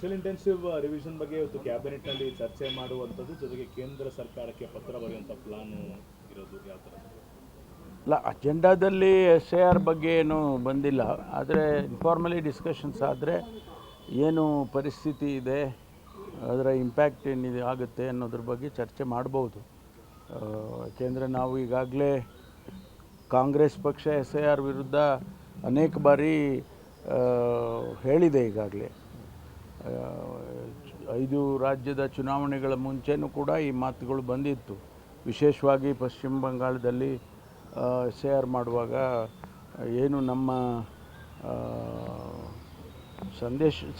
Special intensive revision ಬಗ್ಗೆ ಇವತ್ತು ಕ್ಯಾಬಿನೆಟ್ನಲ್ಲಿ ಚರ್ಚೆ ಮಾಡುವಂಥದ್ದು, ಜೊತೆಗೆ ಕೇಂದ್ರ ಸರ್ಕಾರಕ್ಕೆ ಪತ್ರ ಬರೆಯುವಂಥ ಪ್ಲಾನು ಇರೋದು ಯಾವ ಥರ? ಇಲ್ಲ, ಅಜೆಂಡಾದಲ್ಲಿ SIR ಬಗ್ಗೆ ಏನು ಬಂದಿಲ್ಲ. ಆದರೆ ಇನ್ಫಾರ್ಮಲಿ ಡಿಸ್ಕಷನ್ಸ್ ಆದರೆ ಏನು ಪರಿಸ್ಥಿತಿ ಇದೆ, ಅದರ ಇಂಪ್ಯಾಕ್ಟ್ ಏನಿದೆ ಆಗುತ್ತೆ ಅನ್ನೋದ್ರ ಬಗ್ಗೆ ಚರ್ಚೆ ಮಾಡ್ಬೋದು. ಯಾಕೆಂದರೆ ನಾವು ಈಗಾಗಲೇ ಕಾಂಗ್ರೆಸ್ ಪಕ್ಷ SIR ವಿರುದ್ಧ ಅನೇಕ ಬಾರಿ ಹೇಳಿದೆ. ಈಗಾಗಲೇ 5 ರಾಜ್ಯದ ಚುನಾವಣೆಗಳ ಮುಂಚೆನೂ ಕೂಡ ಈ ಮಾತುಗಳು ಬಂದಿತ್ತು. ವಿಶೇಷವಾಗಿ ಪಶ್ಚಿಮ ಬಂಗಾಳದಲ್ಲಿ SIR ಮಾಡುವಾಗ ಏನು ನಮ್ಮ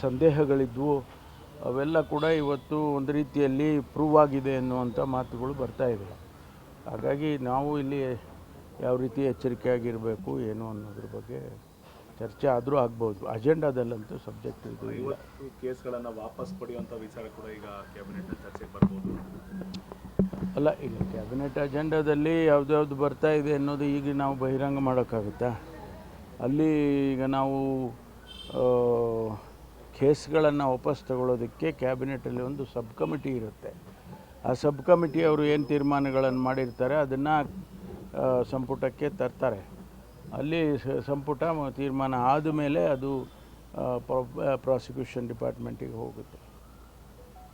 ಸಂದೇಹಗಳಿದ್ವು ಅವೆಲ್ಲ ಕೂಡ ಇವತ್ತು ಒಂದು ರೀತಿಯಲ್ಲಿ ಪ್ರೂವ್ ಆಗಿದೆ ಅನ್ನುವಂಥ ಮಾತುಗಳು ಬರ್ತಾ ಇದೆ. ಹಾಗಾಗಿ ನಾವು ಇಲ್ಲಿ ಯಾವ ರೀತಿ ಎಚ್ಚರಿಕೆಯಾಗಿರಬೇಕು ಏನು ಅನ್ನೋದ್ರ ಬಗ್ಗೆ ಚರ್ಚೆ ಆದರೂ ಆಗ್ಬೋದು. ಅಜೆಂಡಾದಲ್ಲಂತೂ ಸಬ್ಜೆಕ್ಟ್ ಇದು ಇಲ್ಲ. ಇವತ್ತು ಕೇಸ್ಗಳನ್ನು ವಾಪಸ್ ಪಡೆಯುವಂಥ ವಿಚಾರ ಕೂಡ ಈಗ ಕ್ಯಾಬಿನೆಟ್ ಚರ್ಚೆಗೆ ಬರ್ಬೋದು. ಅಲ್ಲ, ಈಗ ಕ್ಯಾಬಿನೆಟ್ ಅಜೆಂಡಾದಲ್ಲಿ ಯಾವ್ದು ಬರ್ತಾ ಇದೆ ಅನ್ನೋದು ಈಗ ನಾವು ಬಹಿರಂಗ ಮಾಡೋಕ್ಕಾಗುತ್ತಾ? ಅಲ್ಲಿ ಈಗ ನಾವು ಕೇಸ್ಗಳನ್ನು ವಾಪಸ್ ತಗೊಳ್ಳೋದಕ್ಕೆ ಕ್ಯಾಬಿನೆಟಲ್ಲಿ ಒಂದು ಸಬ್ ಕಮಿಟಿ ಇರುತ್ತೆ. ಆ ಸಬ್ ಕಮಿಟಿ ಅವರು ಏನು ತೀರ್ಮಾನಗಳನ್ನು ಮಾಡಿರ್ತಾರೆ ಅದನ್ನು ಸಂಪುಟಕ್ಕೆ ತರ್ತಾರೆ. ಅಲ್ಲಿ ಸಂಪುಟ ತೀರ್ಮಾನ ಆದಮೇಲೆ ಅದು ಪ್ರಾಸಿಕ್ಯೂಷನ್ ಡಿಪಾರ್ಟ್ಮೆಂಟಿಗೆ ಹೋಗುತ್ತೆ.